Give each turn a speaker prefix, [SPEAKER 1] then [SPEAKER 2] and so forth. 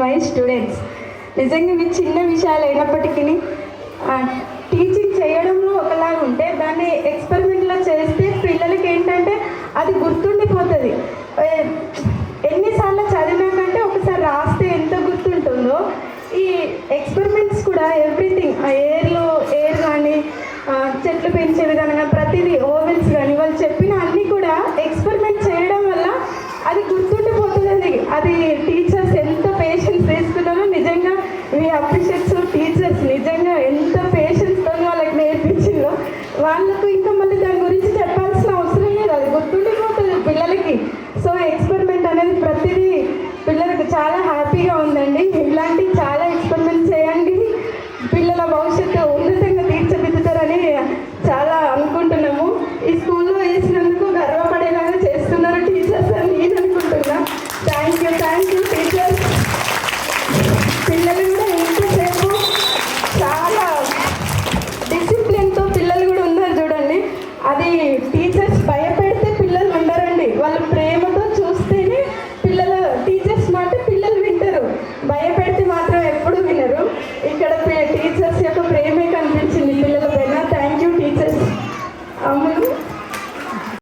[SPEAKER 1] My students, నిజంగా ఇవి చిన్న విషయాలు అయినప్పటికీ టీచింగ్ చేయడంలో ఒకలాగా ఉంటే దాన్ని ఎక్స్పెరిమెంట్లో చేస్తే పిల్లలకి ఏంటంటే అది గుర్తుండిపోతుంది. ఎన్నిసార్లు చదివినాకంటే ఒకసారి రాస్తే ఎంత గుర్తుంటుందో ఈ ఎక్స్పెరిమెంట్స్ కూడా ఎవ్రీథింగ్, ఎయిర్ కానీ చెట్లు పెంచే విధానంగా ప్రతిదీ ఓవెల్స్ కానీ వాళ్ళు చెప్పిన అన్నీ కూడా ఎక్స్పెరిమెంట్ చేయడం వల్ల అది గుర్తుండిపోతుంది. అది టీచర్స్ ఎంత పేషెన్స్ తీసుకున్నారో నిజంగా మీ అప్రిషియేట్స్ టీచర్స్ నిజంగా ఎంత పేషెన్స్తో వాళ్ళకి నేర్పించిందో వాళ్ళకు ఇంకా మళ్ళీ దాని గురించి చెప్పాల్సిన అవసరం లేదు, అది గుర్తుండిపోతుంది పిల్లలకి. సో ఎక్స్పెరిమెంట్ అనేది ప్రతిదీ పిల్లలకు చాలా హ్యాపీగా ఉందండి. ఇలాంటి చాలా ఎక్స్పెరిమెంట్ చేయండి, పిల్లల భవిష్యత్తు ఉన్నతంగా తీర్చిదిద్దుతారని చాలా అనుకుంటున్నాము. ఈ స్కూల్లో వేసినందుకు గర్వపడేలాగా చేస్తున్నారు టీచర్స్ అని నేను అనుకుంటున్నా. Thank you teachers. పిల్లలు కూడా ఎంతసేపు చాలా డిసిప్లిన్తో పిల్లలు కూడా ఉన్నారు చూడండి, అది